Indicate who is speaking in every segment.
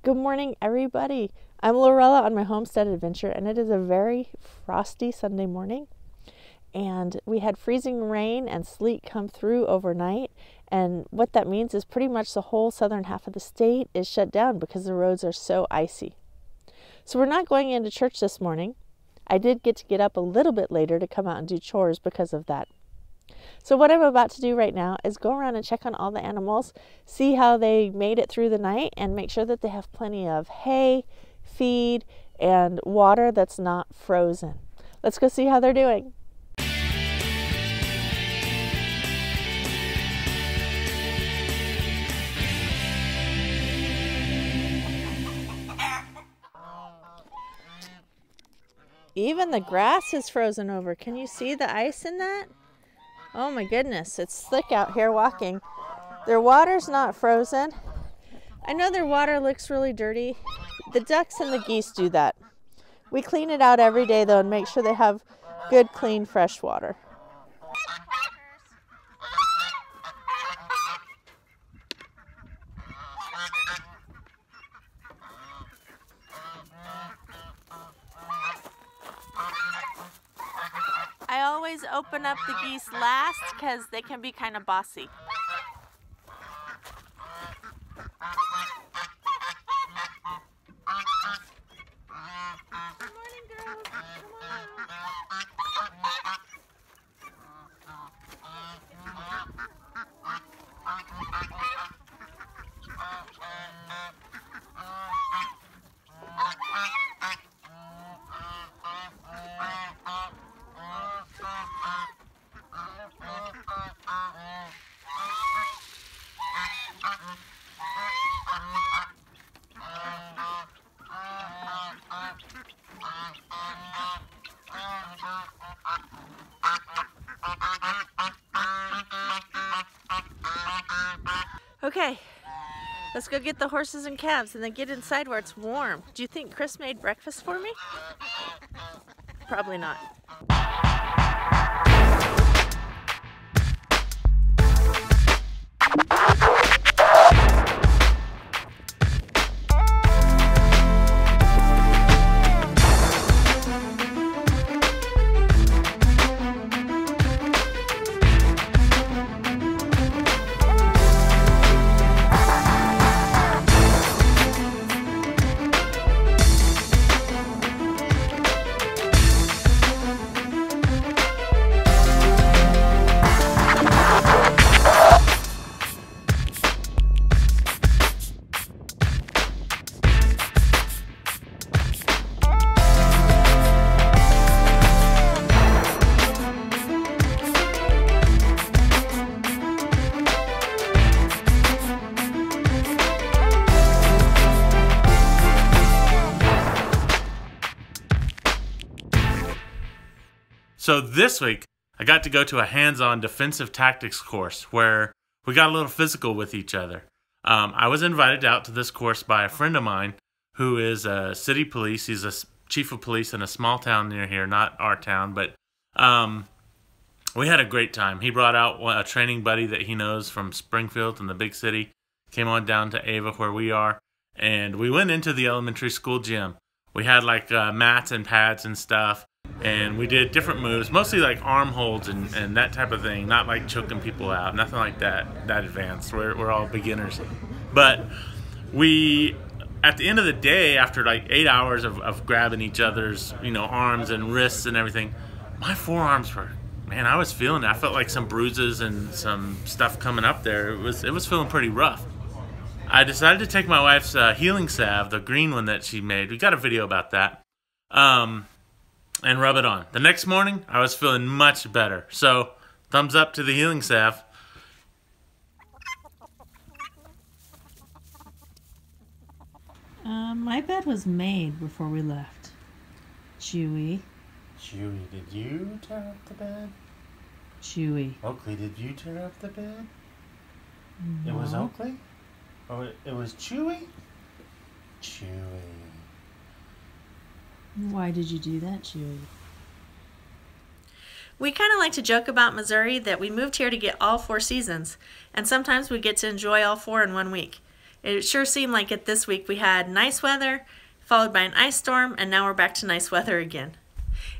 Speaker 1: Good morning, everybody. I'm Lorella on my homestead adventure, and it is a very frosty Sunday morning. And we had freezing rain and sleet come through overnight. And what that means is pretty much the whole southern half of the state is shut down because the roads are so icy. So we're not going into church this morning. I did get up a little bit later to come out and do chores because of that. So what I'm about to do right now is go around and check on all the animals, see how they made it through the night, and make sure that they have plenty of hay, feed, and water that's not frozen. Let's go see how they're doing. Even the grass is frozen over. Can you see the ice in that? Oh my goodness, it's slick out here walking. Their water's not frozen. I know their water looks really dirty. The ducks and the geese do that. We clean it out every day though and make sure they have good, clean, fresh water. I always open up the geese last because they can be kind of bossy. Good morning, girls. Okay, let's go get the horses and calves and then get inside where it's warm. Do you think Chris made breakfast for me? Probably not.
Speaker 2: So this week, I got to go to a hands-on defensive tactics course where we got a little physical with each other. I was invited out to this course by a friend of mine who is a city police. He's a chief of police in a small town near here, not our town, but we had a great time. He brought out a training buddy that he knows from Springfield in the big city, came on down to Ava where we are, and we went into the elementary school gym. We had like mats and pads and stuff. And we did different moves, mostly like arm holds and that type of thing, not like choking people out, nothing like that advanced. We're all beginners. But we, at the end of the day, after like 8 hours of grabbing each other's, arms and wrists and everything, my forearms were, man, I was feeling it. I felt like some bruises and some stuff coming up there. It was feeling pretty rough. I decided to take my wife's healing salve, the green one that she made. We got a video about that. And rub it on. The next morning, I was feeling much better. So, thumbs up to the healing salve.
Speaker 3: My bed was made before we left. Chewy.
Speaker 2: Chewy, did you tear up the bed?
Speaker 3: Chewy.
Speaker 2: Oakley, did you tear up the bed?
Speaker 3: No.
Speaker 2: It was Oakley? Oh, it was Chewy? Chewy.
Speaker 3: Why did you do that, Chewy?
Speaker 1: We kind of like to joke about Missouri that we moved here to get all 4 seasons, and sometimes we get to enjoy all 4 in 1 week. It sure seemed like it this week. We had nice weather, followed by an ice storm, and now we're back to nice weather again.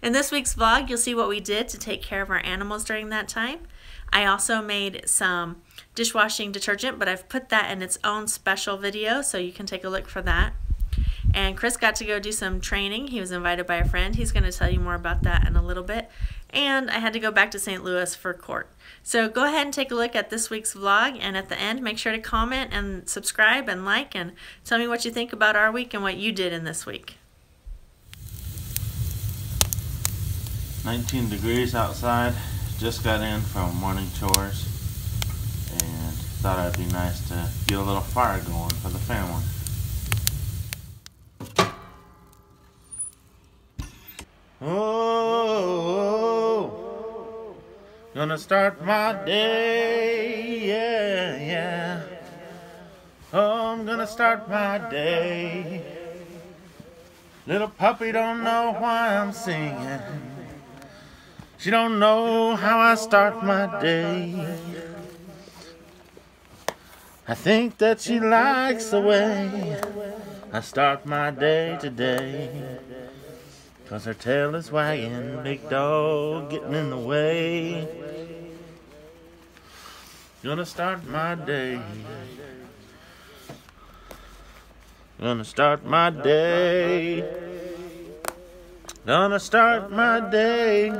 Speaker 1: In this week's vlog, you'll see what we did to take care of our animals during that time. I also made some dishwashing detergent, but I've put that in its own special video, so you can take a look for that. And Chris got to go do some training. He was invited by a friend. He's going to tell you more about that in a little bit. And I had to go back to St. Louis for court. So go ahead and take a look at this week's vlog, and at the end, make sure to comment and subscribe and like and tell me what you think about our week and what you did in this week.
Speaker 2: 19 degrees outside. Just got in from morning chores and thought it'd be nice to get a little fire going for the family. Oh, gonna start my day, yeah. Oh, I'm gonna start my day. Little puppy don't know why I'm singing. She don't know how I start my day. I think that she likes the way I start my day today. 'Cause her tail is wagging, big dog getting in the way. Gonna start my day. Gonna start my day. Gonna start my day.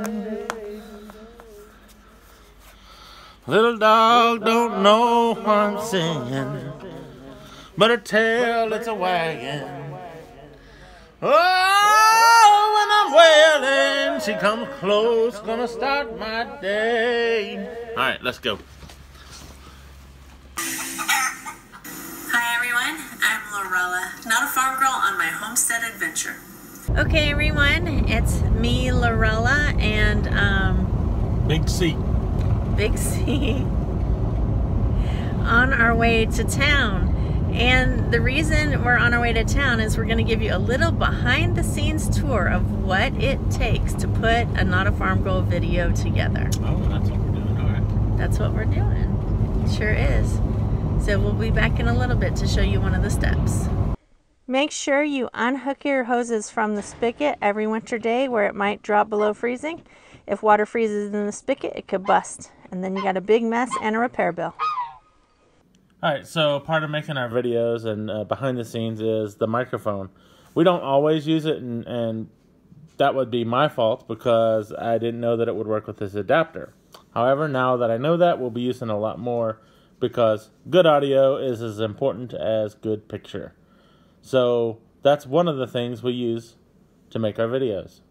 Speaker 2: Little dog don't know what I'm singing, but her tail it's a wagging. Oh, when I'm wailing, she comes close, gonna start my day. All right, let's go.
Speaker 1: Hi everyone, I'm Lorella, not a farm girl on my homestead adventure. Okay everyone, it's me, Lorella, and
Speaker 2: Big C.
Speaker 1: Big C on our way to town. And the reason we're on our way to town is we're going to give you a little behind the scenes tour of what it takes to put a Not a Farm Girl video together.
Speaker 2: Oh, that's what we're doing, all right.
Speaker 1: That's what we're doing. It sure is. So we'll be back in a little bit to show you one of the steps. Make sure you unhook your hoses from the spigot every winter day where it might drop below freezing. If water freezes in the spigot, it could bust. And then you got a big mess and a repair bill.
Speaker 2: Alright, so part of making our videos and behind the scenes is the microphone. We don't always use it, and that would be my fault because I didn't know that it would work with this adapter. However, now that I know that, we'll be using a lot more because good audio is as important as good picture. So that's one of the things we use to make our videos.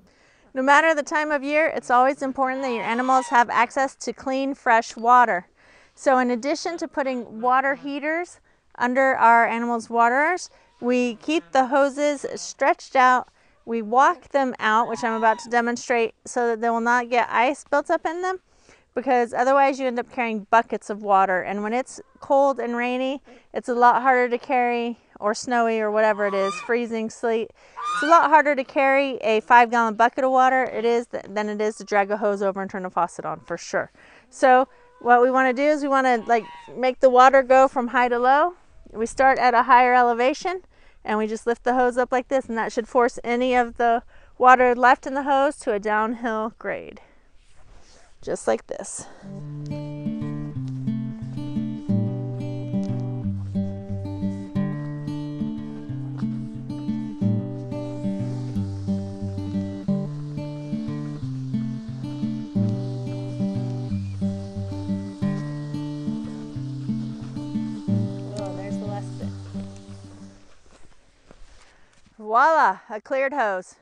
Speaker 1: No matter the time of year, it's always important that your animals have access to clean, fresh water. So in addition to putting water heaters under our animals' waterers, we keep the hoses stretched out. We walk them out, which I'm about to demonstrate, so that they will not get ice built up in them, because otherwise you end up carrying buckets of water. And when it's cold and rainy, it's a lot harder to carry, or snowy or whatever it is, freezing, sleet. It's a lot harder to carry a 5-gallon bucket of water than it is to drag a hose over and turn a faucet on, for sure. So what we want to do is we want to make the water go from high to low. We start at a higher elevation and we just lift the hose up like this, and that should force any of the water left in the hose to a downhill grade. Just like this. Voila, a cleared hose.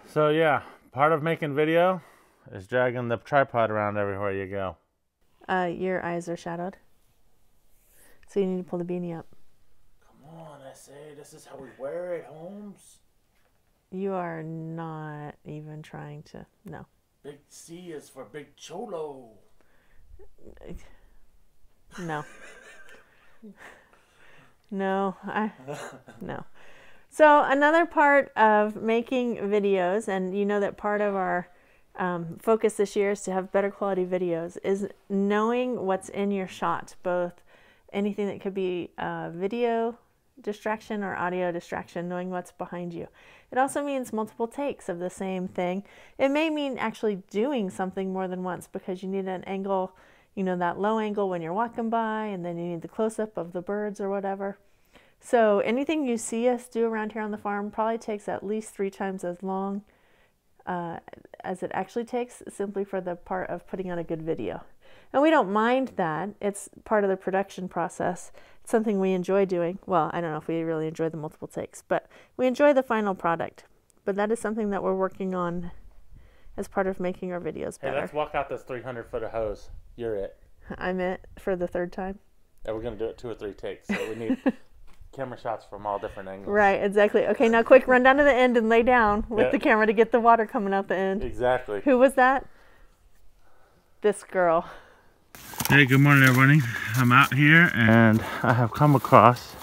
Speaker 2: So yeah, part of making video is dragging the tripod around everywhere you go.
Speaker 1: Your eyes are shadowed, so you need to pull the beanie up.
Speaker 2: Come on, I say, this is how we wear it, Holmes.
Speaker 1: You are not even trying to, no.
Speaker 2: Big C is for Big Cholo.
Speaker 1: No. No. So another part of making videos, and you know that part of our focus this year is to have better quality videos, is knowing what's in your shot, both anything that could be video distraction or audio distraction, knowing what's behind you. It also means multiple takes of the same thing. It may mean actually doing something more than once because you need an angle, you know, that low angle when you're walking by, and then you need the close-up of the birds or whatever. So anything you see us do around here on the farm probably takes at least 3 times as long as it actually takes, simply for the part of putting on a good video. And we don't mind that. It's part of the production process. It's something we enjoy doing. Well, I don't know if we really enjoy the multiple takes, but we enjoy the final product. But that is something that we're working on as part of making our videos better.
Speaker 2: Hey, let's walk out this 300-foot of hose. You're it.
Speaker 1: I'm it for the 3rd time.
Speaker 2: Yeah, we're going to do it 2 or 3 takes, so we need camera shots from all different angles.
Speaker 1: Right, exactly. Okay, now quick, run down to the end and lay down with the camera to get the water coming out the end.
Speaker 2: Exactly.
Speaker 1: Who was that? This girl.
Speaker 2: Hey, good morning, everybody. I'm out here and I have come across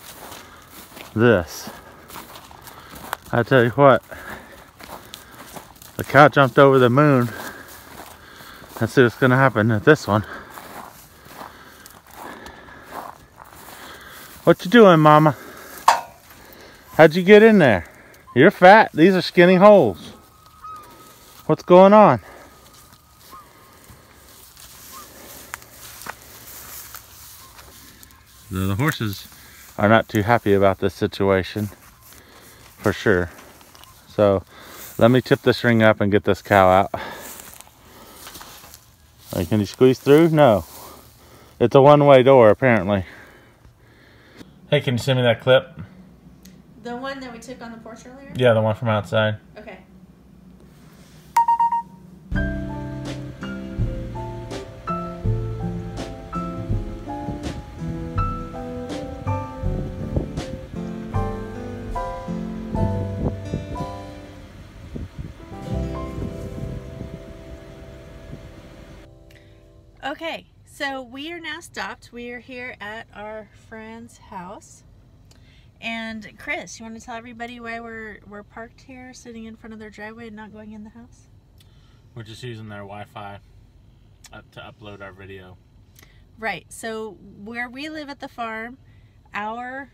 Speaker 2: this. I tell you what, the cow jumped over the moon. Let's see what's going to happen at this one. What you doing, Mama? How'd you get in there? You're fat. These are skinny holes. What's going on? The horses are not too happy about this situation, for sure. So let me tip this ring up and get this cow out. Can you squeeze through? No. It's a one-way door, apparently. Hey, can you send me that clip?
Speaker 1: The one that we took on the porch earlier?
Speaker 2: Yeah, the one from outside.
Speaker 1: Okay. Okay, so we are now stopped. We are here at our friend's house. And Chris, you want to tell everybody why we're parked here, sitting in front of their driveway and not going in the house?
Speaker 2: We're just using their Wi-Fi to upload our video.
Speaker 1: Right, so where we live at the farm, our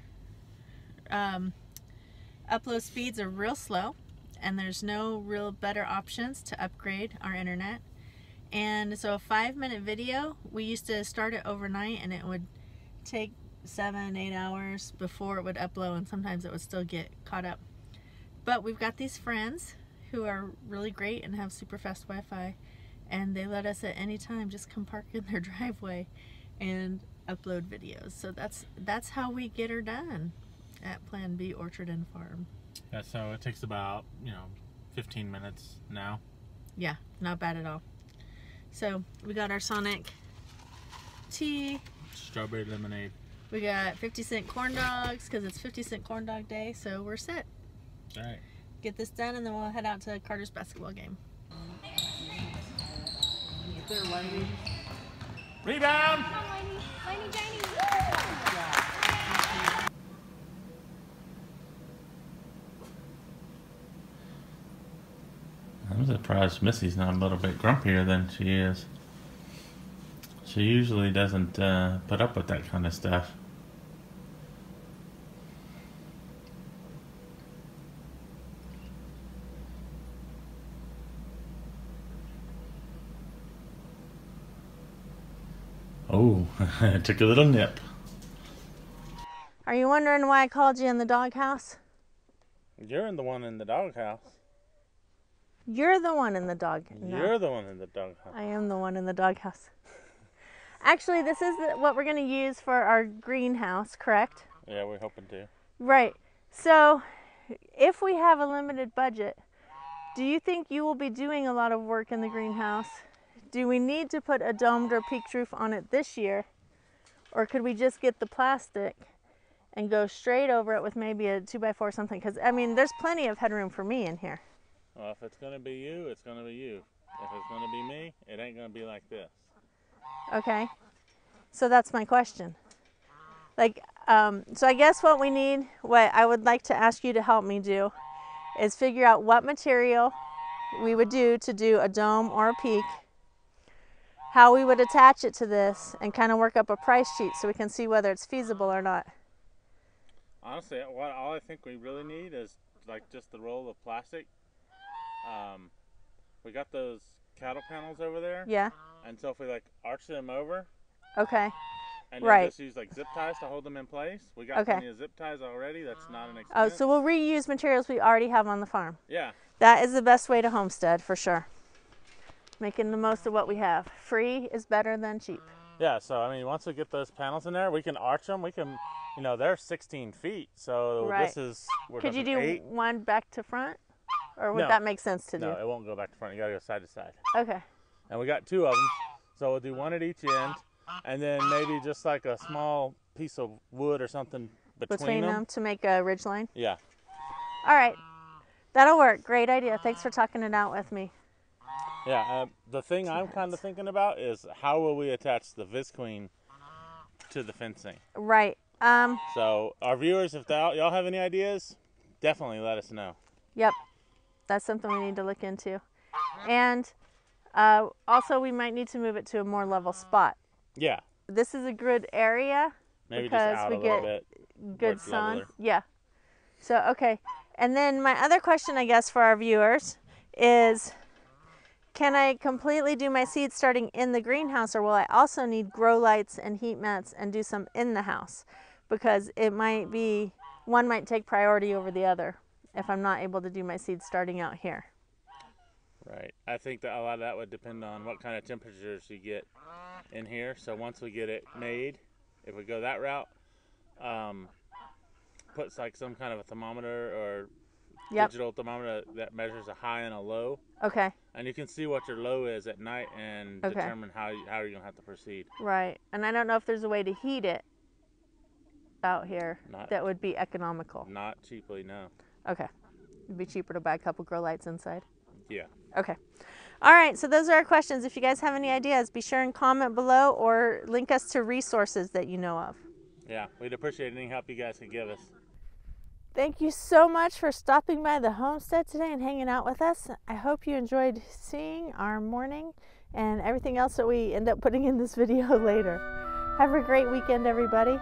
Speaker 1: upload speeds are real slow, and there's no real better options to upgrade our internet. And so a 5-minute video, we used to start it overnight and it would take 7-8 hours before it would upload, and sometimes it would still get caught up. But we've got these friends who are really great and have super fast Wi-Fi, and they let us at any time just come park in their driveway and upload videos. So that's how we get her done at Plan B Orchard and Farm.
Speaker 2: Yeah, so it takes about 15 minutes now.
Speaker 1: Yeah, not bad at all. So we got our Sonic tea,
Speaker 2: strawberry lemonade.
Speaker 1: We got 50-cent corn dogs because it's 50-cent corn dog day, so we're set.
Speaker 2: All right.
Speaker 1: Get this done and then we'll head out to Carter's basketball game.
Speaker 2: Rebound!
Speaker 4: Come on, Lainey, Janie.
Speaker 2: I'm surprised Missy's not a little bit grumpier than she is. She usually doesn't put up with that kind of stuff. Oh, I took a little nip.
Speaker 1: Are you wondering why I called you in the doghouse?
Speaker 2: You're the one in the doghouse.
Speaker 1: You're the one in the dog. No,
Speaker 2: You're the one in the doghouse.
Speaker 1: I am the one in the doghouse. Actually, this is what we're going to use for our greenhouse, correct?
Speaker 2: Yeah, we're hoping to.
Speaker 1: Right. So, if we have a limited budget, do you think you will be doing a lot of work in the greenhouse? Do we need to put a domed or peaked roof on it this year? Or could we just get the plastic and go straight over it with maybe a 2x4 or something? Because, I mean, there's plenty of headroom for me in here.
Speaker 2: Well, if it's going to be you, it's going to be you. If it's going to be me, it ain't going to be like this.
Speaker 1: Okay. So that's my question. So I guess what I would like to ask you to help me do is figure out what material we would do to do a dome or a peak, how we would attach it to this and kind of work up a price sheet so we can see whether it's feasible or not.
Speaker 2: Honestly, all I think we really need is like just the roll of plastic. We got those cattle panels over there.
Speaker 1: Yeah.
Speaker 2: And so if we like arch them over.
Speaker 1: Okay.
Speaker 2: And then
Speaker 1: Right.
Speaker 2: just use like zip ties to hold them in place. We got plenty of zip ties already. That's not an expense.
Speaker 1: Oh, so we'll reuse materials we already have on the farm.
Speaker 2: Yeah.
Speaker 1: That is the best way to homestead for sure. Making the most of what we have. Free is better than cheap.
Speaker 2: Yeah, so I mean, once we get those panels in there, we can arch them. We can, they're 16 feet. So
Speaker 1: Right.
Speaker 2: this is,
Speaker 1: Could you do
Speaker 2: 8.
Speaker 1: one back to front? Or would
Speaker 2: No.
Speaker 1: that make sense to do?
Speaker 2: No, it won't go back to front. You gotta go side to side.
Speaker 1: Okay.
Speaker 2: And we got 2 of them. So we'll do one at each end. And then maybe just like a small piece of wood or something between them
Speaker 1: to make a ridge line?
Speaker 2: Yeah.
Speaker 1: All right. That'll work. Great idea. Thanks for talking it out with me.
Speaker 2: Yeah, the thing I'm kind of thinking about is how will we attach the visqueen to the fencing?
Speaker 1: Right.
Speaker 2: So our viewers, if y'all have any ideas, definitely let us know.
Speaker 1: Yep. That's something we need to look into. And also we might need to move it to a more level spot.
Speaker 2: Yeah.
Speaker 1: This is a good area
Speaker 2: Maybe
Speaker 1: because
Speaker 2: just out
Speaker 1: we
Speaker 2: a little
Speaker 1: get
Speaker 2: bit.
Speaker 1: good sun.
Speaker 2: Leveler.
Speaker 1: Yeah. So, okay. And then my other question, I guess, for our viewers is, can I completely do my seeds starting in the greenhouse, or will I also need grow lights and heat mats and do some in the house? Because it might be, one might take priority over the other if I'm not able to do my seeds starting out here.
Speaker 2: Right. I think that a lot of that would depend on what kind of temperatures you get in here. So once we get it made, if we go that route, put like some kind of a thermometer or digital thermometer that measures a high and a low.
Speaker 1: Okay.
Speaker 2: And you can see what your low is at night and determine how you're going to have to proceed.
Speaker 1: Right. And I don't know if there's a way to heat it out here that would be economical.
Speaker 2: Not cheaply, no.
Speaker 1: Okay. It'd be cheaper to buy a couple grow lights inside.
Speaker 2: Yeah.
Speaker 1: Okay. All right, so those are our questions. If you guys have any ideas, be sure and comment below or link us to resources that you know of.
Speaker 2: Yeah, we'd appreciate any help you guys could give us.
Speaker 1: Thank you so much for stopping by the homestead today and hanging out with us. I hope you enjoyed seeing our morning and everything else that we end up putting in this video later. Have a great weekend, everybody.